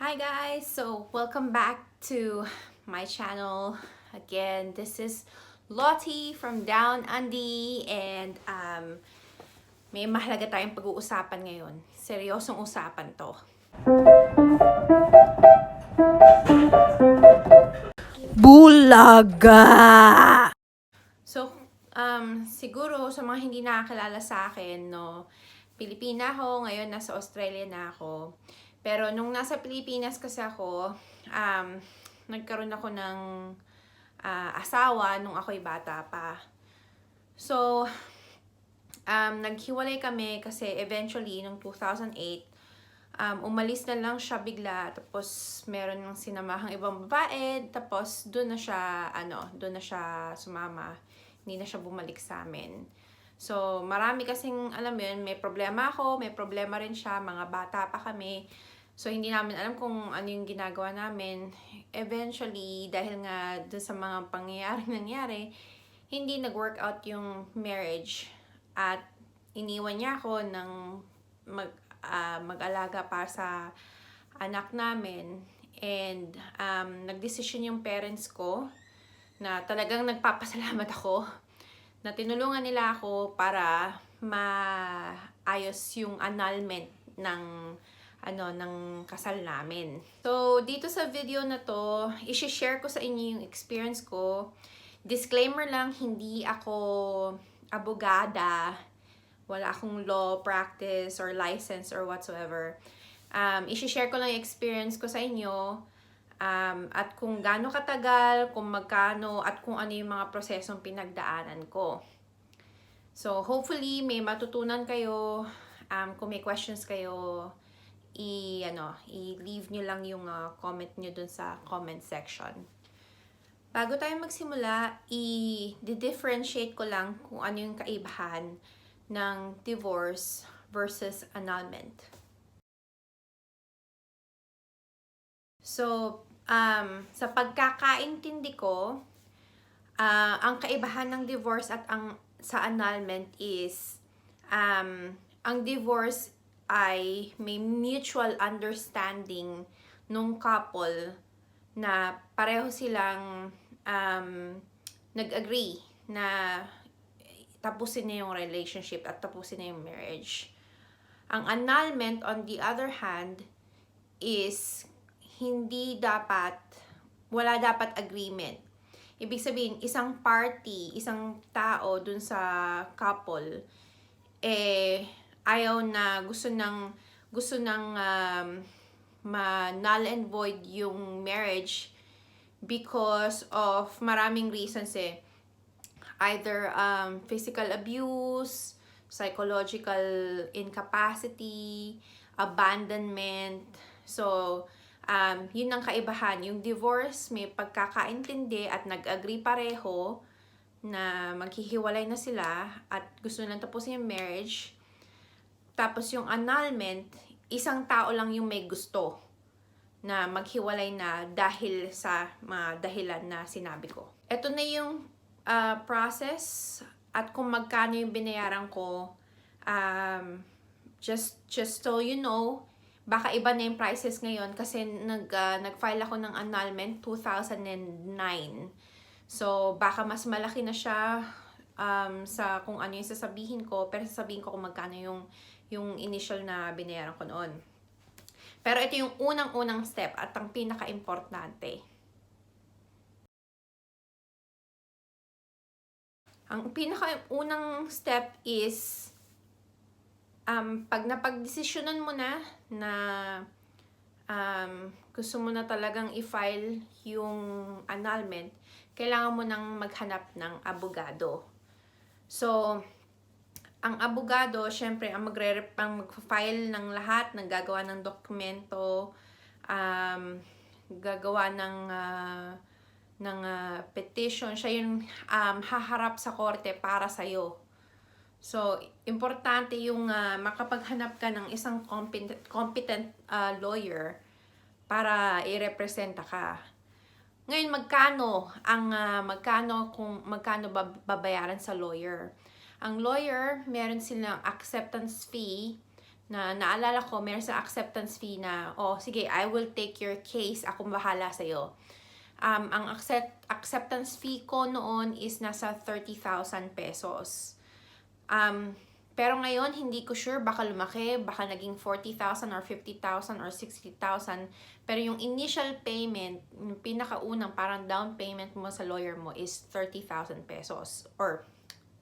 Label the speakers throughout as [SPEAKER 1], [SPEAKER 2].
[SPEAKER 1] Hi guys! So, welcome back to my channel. Again, this is Lottie from Down Under and may mahalaga tayong pag-uusapan ngayon. Seryosong usapan to. Bulaga! So, siguro sa mga hindi nakakilala sa akin, no, Pilipina ako, ngayon nasa Australia na ako. Pero nung nasa Pilipinas kasi ako, nagkaroon ako ng asawa nung ako'y bata pa. So, naghiwalay kami kasi eventually, nung 2008, umalis na lang siya bigla, tapos meron ng sinamahang ibang babae, tapos doon na siya sumama, hindi na siya bumalik sa amin. So, marami kasing, alam mo yun, may problema ako, may problema rin siya, mga bata pa kami. So, hindi namin alam kung ano yung ginagawa namin. Eventually, dahil nga dun sa mga pangyayaring nangyari, hindi nag-work out yung marriage. At iniwan niya ako ng mag-alaga para sa anak namin. And nagdesisyon yung parents ko na talagang nagpapasalamat ako na tinulungan nila ako para maayos yung annulment ng kasal namin. So, dito sa video na to, i-share ko sa inyo yung experience ko. Disclaimer lang, hindi ako abogada. Wala akong law practice or license or whatsoever. I-share ko lang yung experience ko sa inyo. At kung gaano katagal, kung magkano, at kung ano yung mga prosesong pinagdaanan ko. So, hopefully, may matutunan kayo. Kung may questions kayo, i-leave nyo lang yung comment nyo dun sa comment section. Bago tayo magsimula, i-differentiate ko lang kung ano yung kaibahan ng divorce versus annulment. So, sa pagkakaintindi ko, ang kaibahan ng divorce at sa annulment is, ang divorce ay may mutual understanding nung couple na pareho silang nag-agree na tapusin na yung relationship at tapusin na yung marriage. Ang annulment, on the other hand, is wala dapat agreement. Ibig sabihin, isang party, isang tao dun sa couple, ayaw na, gusto ng null and void yung marriage because of maraming reasons Either physical abuse, psychological incapacity, abandonment. So, yun ang kaibahan. Yung divorce, may pagkakaintindi at nag-agree pareho na maghihiwalay na sila at gusto nilang tapusin yung marriage. Tapos yung annulment, isang tao lang yung may gusto na maghiwalay na dahil sa mga dahilan na sinabi ko. Ito na yung process at kung magkano yung binayaran ko. Just so you know, baka iba na yung prices ngayon kasi nag-file ako ng annulment 2009. So, baka mas malaki na siya sa kung ano yung sasabihin ko, pero sasabihin ko kung magkano yung initial na binayaran ko noon. Pero ito yung unang-unang step at ang pinaka-importante. Ang pinaka-unang step is pag napagdesisyonan mo na gusto mo na talagang i-file yung annulment, kailangan mo nang maghanap ng abogado. So, ang abogado, syempre, ang mag-file ng lahat, gagawa ng dokumento, gagawa ng petition, siya yung haharap sa korte para sa'yo. So, importante yung makapaghanap ka ng isang competent lawyer para i-representa ka. Ngayon, magkano babayaran sa lawyer? Ang lawyer, meron silang acceptance fee na naalala ko, meron sa acceptance fee na, oh, sige, I will take your case, akong bahala sa'yo. Ang acceptance fee ko noon is nasa 30,000 pesos. Pero ngayon, hindi ko sure, baka lumaki, baka naging 40,000 or 50,000 or 60,000. Pero yung initial payment, yung pinakaunang parang down payment mo sa lawyer mo is 30,000 pesos. Or,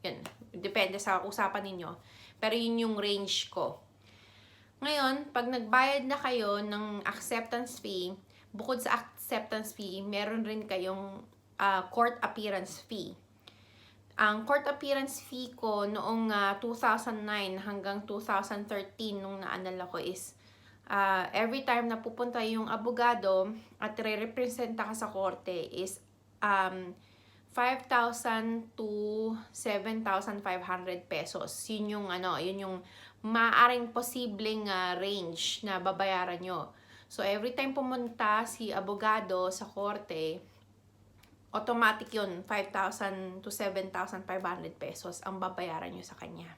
[SPEAKER 1] yun, depende sa usapan ninyo. Pero yun yung range ko. Ngayon, pag nagbayad na kayo ng acceptance fee, bukod sa acceptance fee, meron rin kayong court appearance fee. Ang court appearance fee ko noong 2009 hanggang 2013 nung naanala ko is every time na pupunta yung abogado at re-representa ka sa korte is 5,000 to 7,500 pesos. Yun yung yun yung maaring posibleng range na babayaran nyo. So every time pumunta si abogado sa korte, automatic yun, 5,000 to 7,500 pesos ang babayaran nyo sa kanya.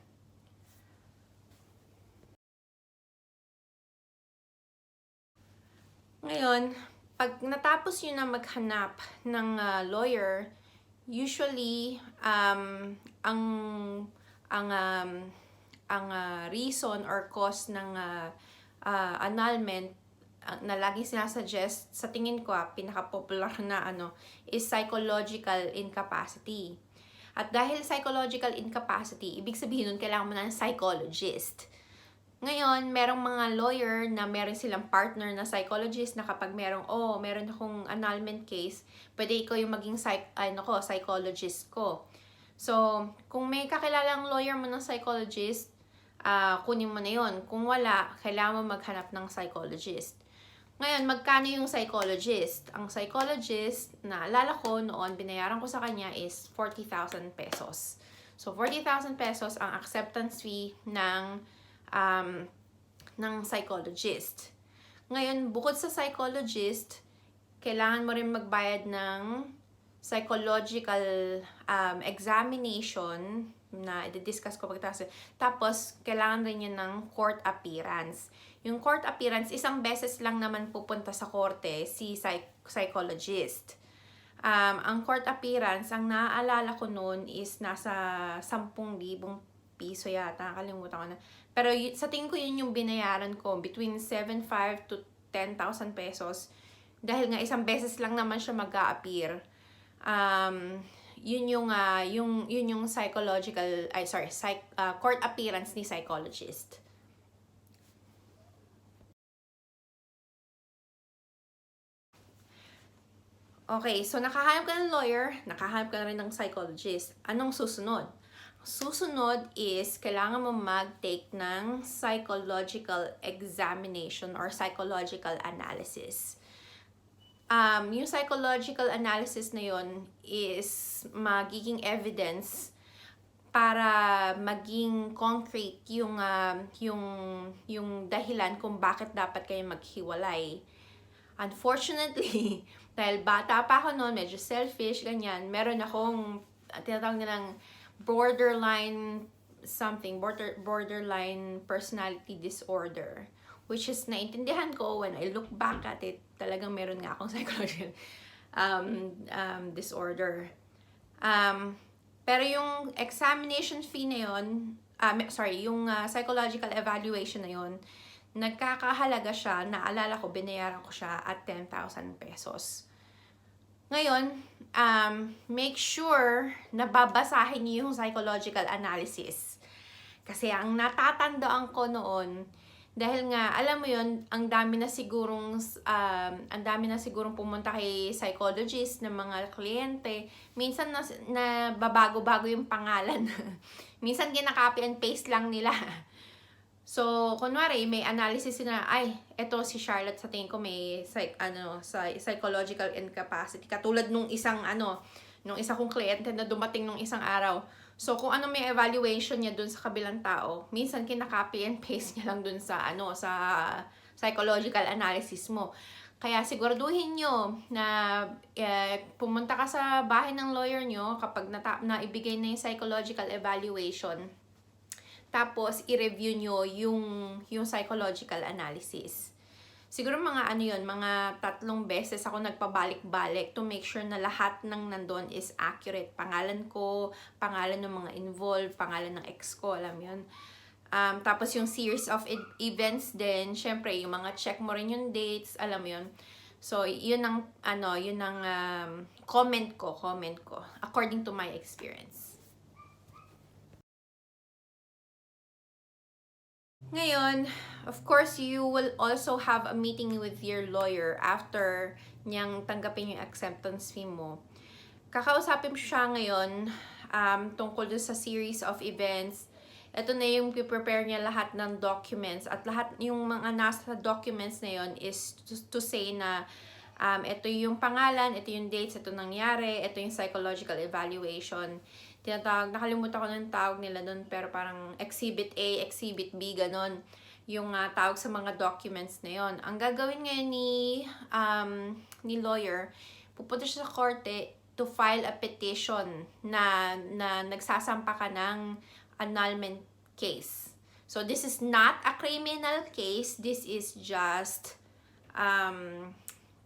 [SPEAKER 1] Ngayon, pag natapos nyo na maghanap ng lawyer, usually, ang reason or cause ng annulment na lagi sinasuggest, sa tingin ko, pinaka-popular na is psychological incapacity. At dahil psychological incapacity, ibig sabihin nun, kailangan mo na ng psychologist. Ngayon, merong mga lawyer na meron silang partner na psychologist na kapag meron akong annulment case, pwede ikaw yung maging psychologist ko. So, kung may kakilalang lawyer mo ng psychologist, kunin mo na yun. Kung wala, kailangan mo maghanap ng psychologist. Ngayon, magkano yung psychologist? Ang psychologist, naalala ko noon, binayaran ko sa kanya is 40,000 pesos. So, 40,000 pesos ang acceptance fee ng psychologist. Ngayon, bukod sa psychologist, kailangan mo rin magbayad ng psychological examination na i-discuss ko pagkatapos. Tapos, kailangan rin yun ng court appearance. Yung court appearance, isang beses lang naman pupunta sa korte si psychologist. Ang court appearance, ang naaalala ko noon is nasa 10,000 piso yata. Nakalimutan ko na. Pero sa tingin ko yun yung binayaran ko. Between 7,500 to 10,000 pesos. Dahil nga isang beses lang naman siya mag-a-appear. Yun yung court appearance ni psychologist. Okay, so nakahanap ka ng lawyer, nakahanap ka na rin ng psychologist. Anong susunod? Susunod is, kailangan mo mag-take ng psychological examination or psychological analysis. Yung psychological analysis na yun is magiging evidence para maging concrete yung dahilan kung bakit dapat kayo maghiwalay. Unfortunately, dahil bata pa ako noon, medyo selfish, ganyan, meron akong tinatawag nilang borderline personality disorder, which is naintindihan ko when I look back at it, talagang meron nga akong psychological disorder. Pero yung examination fee na yun, yung psychological evaluation na yun, nagkakahalaga siya, naalala ko, binayaran ko siya at 10,000 pesos. Ngayon, make sure na babasahin niyo yung psychological analysis. Kasi ang natatandaan ko noon, dahil nga, alam mo yun, ang dami na sigurong pumunta kay psychologist ng mga kliyente. Minsan na babago-bago yung pangalan. Minsan ginaka-copy and paste lang nila. So, kunwari, may analysis na, eto si Charlotte sa tingin ko may psychological incapacity. Katulad nung isang kong kliyente na dumating nung isang araw. So, kung ano may evaluation niya dun sa kabilang tao, minsan kinaka-copy and paste niya lang dun sa psychological analysis mo. Kaya siguraduhin nyo na pumunta ka sa bahay ng lawyer nyo kapag naibigay na yung psychological evaluation. Tapos, i-review nyo yung psychological analysis. Siguro mga 3 beses ako nagpabalik-balik to make sure na lahat ng nandun is accurate. Pangalan ko, pangalan ng mga involved, pangalan ng ex ko, alam yun. Tapos yung series of events din, syempre, yung mga check mo rin yung dates, alam mo yun. So, yun ang comment ko, according to my experience. Ngayon, of course, you will also have a meeting with your lawyer after niyang tanggapin yung acceptance fee mo. Kakausapin mo siya ngayon tungkol sa series of events. Ito na yung prepare niya lahat ng documents at lahat yung mga nasa documents na yun is to say na ito yung pangalan, ito yung dates, ito nangyari, ito yung psychological evaluation. Nakalimutan ko ng tawag nila doon, pero parang Exhibit A, Exhibit B, ganon. Yung tawag sa mga documents na yon. Ang gagawin ngayon ni lawyer, pupunta siya sa korte to file a petition na nagsasampa ka ng annulment case. So, this is not a criminal case. This is just,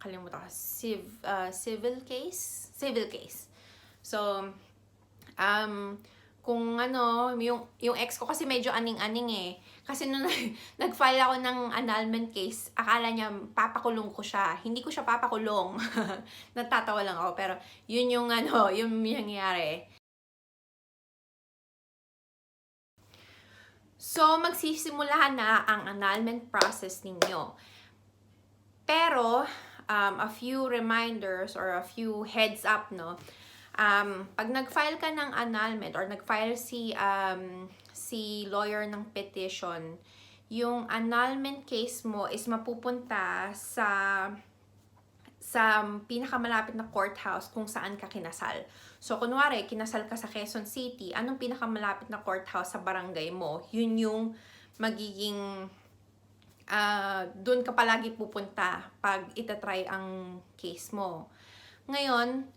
[SPEAKER 1] kalimutan ko, civil case? Civil case. So, kung yung ex ko kasi medyo aning-aning eh. Kasi nung nag-file ako ng annulment case, akala niya papakulong ko siya. Hindi ko siya papakulong. Natatawa lang ako, pero yun yung yung nangyari. So, magsisimula na ang annulment process ninyo. Pero, a few reminders or a few heads up, no? Pag nag-file ka ng annulment or nag-file si lawyer ng petition, yung annulment case mo is mapupunta sa pinakamalapit na courthouse kung saan ka kinasal. So, kunwari, kinasal ka sa Quezon City, anong pinakamalapit na courthouse sa barangay mo? Yun yung magiging doon ka palagi pupunta pag itatry ang case mo. Ngayon,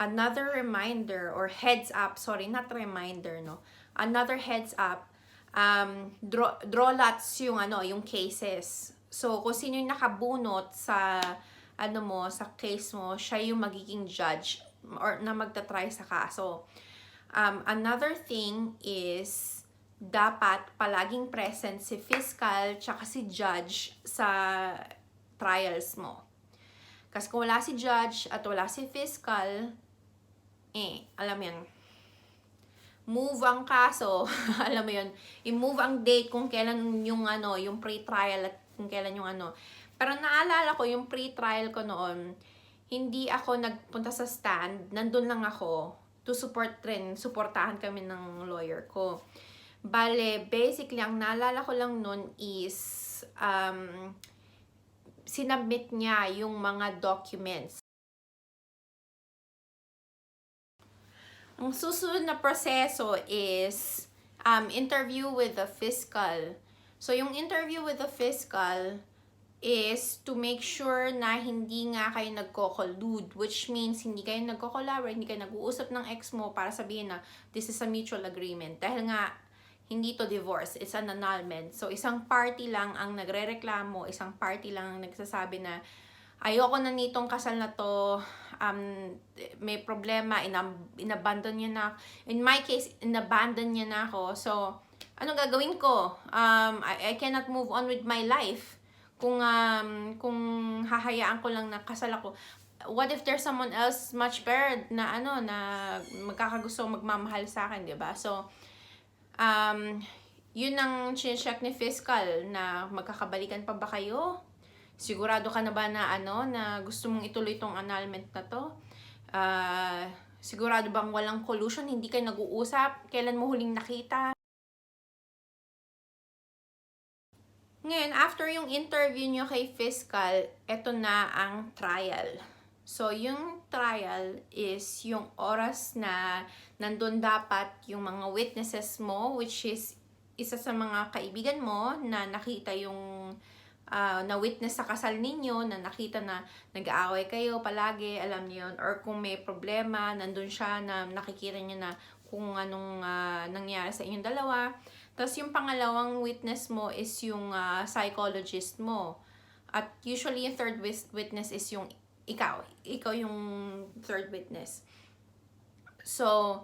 [SPEAKER 1] another reminder or heads up, sorry, not reminder, no? Another heads up, draw lots yung cases. So, kung sino yung nakabunot sa sa case mo, siya yung magiging judge or na magta-try sa kaso. Another thing is dapat palaging present si fiscal tsaka si judge sa trials mo. Kasi kung wala si judge at wala si fiscal, alam mo yun, move ang kaso, alam mo yun, i-move ang date kung kailan yung pre-trial at kung kailan yung Pero naalala ko, yung pre-trial ko noon, hindi ako nagpunta sa stand, nandun lang ako to supportahan kami ng lawyer ko. Bale, basically, ang naalala ko lang noon is, sinubmit niya yung mga documents. Ang susunod na proseso is interview with the fiscal. So, yung interview with the fiscal is to make sure na hindi nga kayo nagko-collude, which means hindi kayo nagko-collaborate, hindi kayo nag-uusap ng ex mo para sabihin na this is a mutual agreement. Dahil nga, hindi to divorce, it's an annulment. So, isang party lang ang nagre-reklamo, isang party lang ang nagsasabi na ayoko na nitong kasal na to, may problema, inabandon niya na. In my case, inabandon niya na ako. So, anong gagawin ko? I cannot move on with my life. Kung hahayaan ko lang na kasal ako. What if there's someone else much better na na magkakagusto magmamahal sa akin, 'di ba? So, yun ang check ni fiscal na magkakabalikan pa ba kayo? Sigurado ka na ba na na gusto mong ituloy tong annulment na to? Sigurado bang walang collusion? Hindi kayo nag-uusap? Kailan mo huling nakita? Ngayon, after yung interview nyo kay fiscal, eto na ang trial. So, yung trial is yung oras na nandun dapat yung mga witnesses mo, which is isa sa mga kaibigan mo na nakita yung na-witness sa kasal ninyo, na nakita na nag-aaway kayo palagi, alam niyo yun. Or kung may problema, nandun siya na nakikita niya na kung anong nangyari sa inyong dalawa. Tapos yung pangalawang witness mo is yung psychologist mo. At usually yung third witness is yung ikaw. Ikaw yung third witness. So,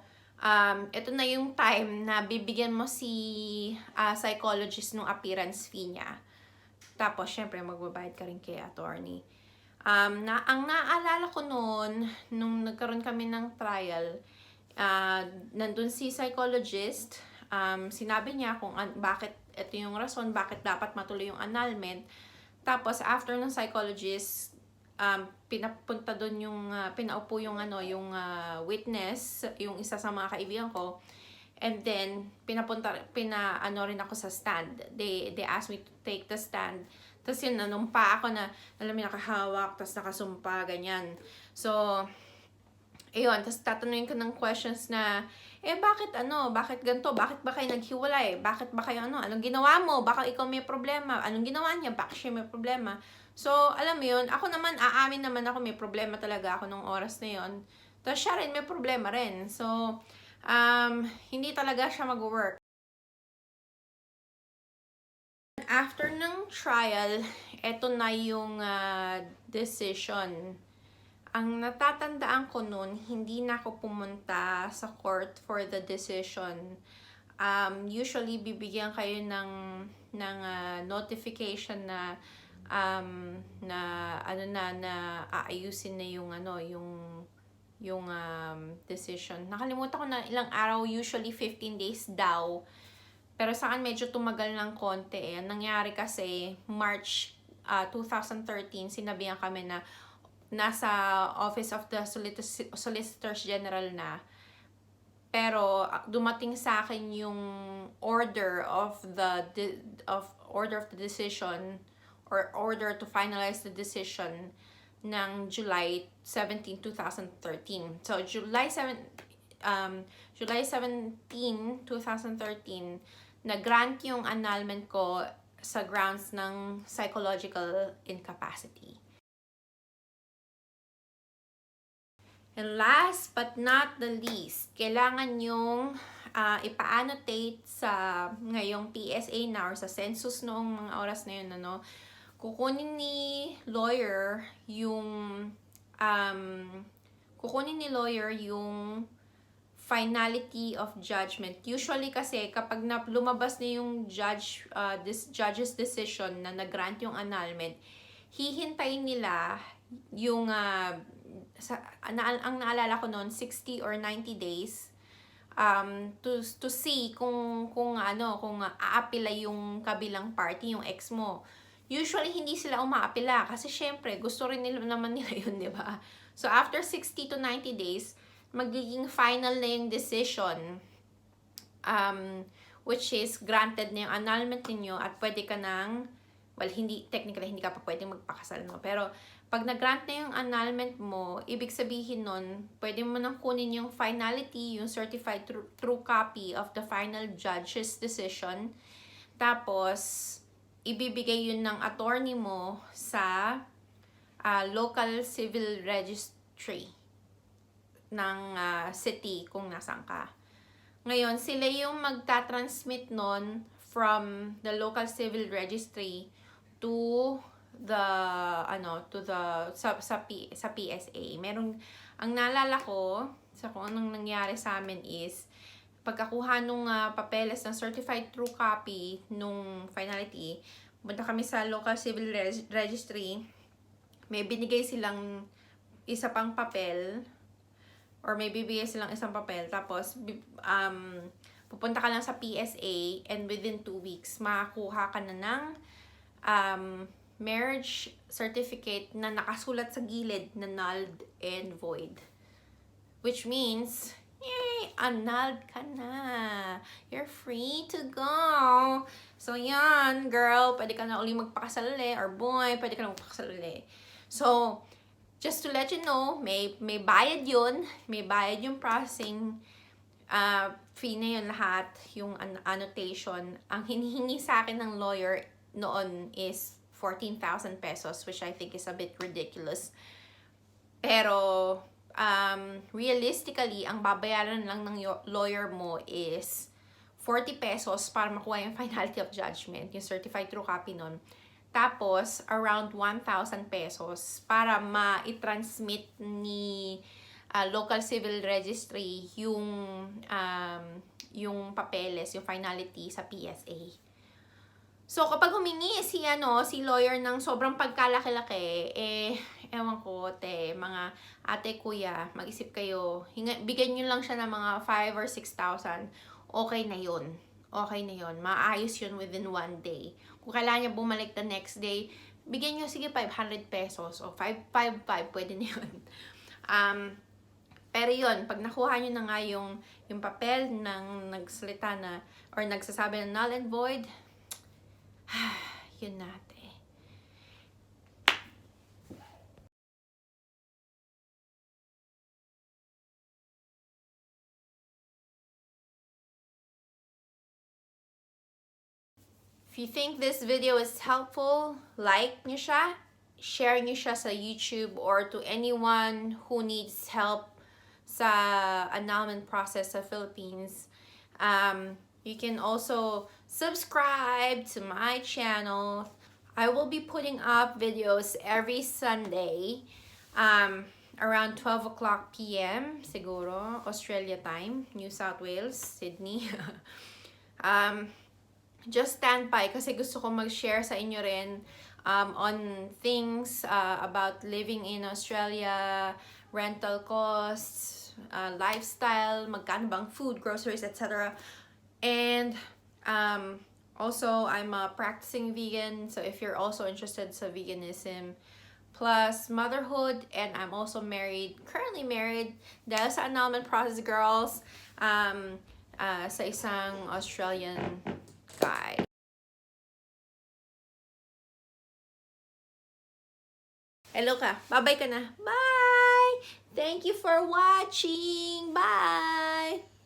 [SPEAKER 1] ito na yung time na bibigyan mo si psychologist ng appearance fee niya. Tapos, syempre, magbabayad ka rin kay attorney. Ang naaalala ko noon, nung nagkaroon kami ng trial, nandun si psychologist, sinabi niya kung bakit ito yung rason, bakit dapat matuloy yung annulment. Tapos, after ng psychologist, pinapunta doon yung pinaupo yung witness, yung isa sa mga kaibigan ko, and then pinaano rin ako sa stand. They asked me to take the stand. Tapos yun, nanumpa ako na alam mo, nakahawak, tapos nakasumpa, ganyan. So ayun, tapos tatanungin ko ng questions na bakit ganito, bakit ba kayo naghiwalay, bakit ba kayo anong ginawa mo, baka ikaw may problema, anong ginawa niya, bakit siya may problema. So, alam mo yun, ako naman, aamin naman ako, may problema talaga ako nung oras na yun. Tapos siya rin, may problema rin. So, hindi talaga siya mag-work. After ng trial, eto na yung decision. Ang natatandaan ko noon, hindi na ako pumunta sa court for the decision. Usually, bibigyan kayo ng notification na aayusin na yung decision. Nakalimutan ko na ilang araw, usually 15 days daw. Pero sa akin medyo tumagal ng konti. Ang nangyari kasi March 2013, sinabihan kami na nasa Office of the Solicitors General na. Pero dumating sa akin yung order of the decision, or order to finalize the decision ng July 17, 2013. So, July 17, 2013, na-grant yung annulment ko sa grounds ng psychological incapacity. And last but not the least, kailangan yung ipa-annotate sa ngayong PSA na or sa census noong mga oras na yun, kukunin ni lawyer yung finality of judgment. Usually kasi kapag lumabas na yung judge's decision na nag-grant yung annulment, hihintayin nila yung ang naalala ko noon 60 or 90 days to see kung aapila yung kabilang party, yung ex mo. Usually, hindi sila umaapila kasi syempre, gusto rin naman nila yun, di ba? So, after 60 to 90 days, magiging final na yung decision, which is granted na yung annulment ninyo at pwede ka technically, hindi ka pa pwedeng magpakasal, no? Pero, pag nag-grant na yung annulment mo, ibig sabihin nun, pwede mo nang kunin yung finality, yung certified true copy of the final judge's decision. Tapos, ibibigay yun ng attorney mo sa local civil registry ng city kung nasan ka. Ngayon, sila yung magta-transmit nun from the local civil registry to sa PSA. Ang naalala ko sa kung anong nangyari sa amin is pagkakuha nung papeles ng certified true copy nung finality, punta kami sa local civil registry, may binigay silang isa pang papel, or may bibigay silang isang papel, tapos pupunta ka lang sa PSA, and within 2 weeks, makakuha ka na ng marriage certificate na nakasulat sa gilid na nulled and void. Which means, yay! Annulled ka na. You're free to go. So, yan, girl. Pwede ka na uli magpakasal ulit. Or boy, pwede ka na magpakasal ulit. So, just to let you know, may bayad yun. May bayad yung processing fee na yun lahat. Yung annotation. Ang hinihingi sa akin ng lawyer noon is 14,000 pesos, which I think is a bit ridiculous. Pero, realistically, ang babayaran lang ng lawyer mo is 40 pesos para makuha yung finality of judgment, yung certified true copy nun. Tapos, around 1,000 pesos para ma-transmit ni local civil registry yung papeles, yung finality sa PSA. So, kapag humingi si lawyer ng sobrang pagkalaki-laki, ewan ko, mga ate, kuya, mag-isip kayo, bigyan nyo lang siya ng mga 5 or 6,000, okay na yun. Okay na yun. Maayos yun within 1 day. Kung kailangan niya bumalik the next day, bigyan nyo, sige, 500 pesos o 555, pwede na yun. Pero yun, pag nakuha nyo na nga yung papel ng nagsalita na, or nagsasabi na null and void, yun natin. If you think this video is helpful, like nyo siya, share nyo siya sa YouTube or to anyone who needs help sa annulment process sa Philippines. You can also subscribe to my channel. I will be putting up videos every Sunday around 12 o'clock p.m. siguro, Australia time, New South Wales, Sydney. Just stand by kasi gusto ko mag-share sa inyo rin on things about living in Australia, rental costs, lifestyle, magkano bang food, groceries, etc. And also, I'm a practicing vegan, so if you're also interested sa veganism, plus motherhood, and I'm also married, currently married, dahil sa annulment process, girls, sa isang Australian guy. Hello ka. Bye-bye ka na. Bye! Thank you for watching. Bye!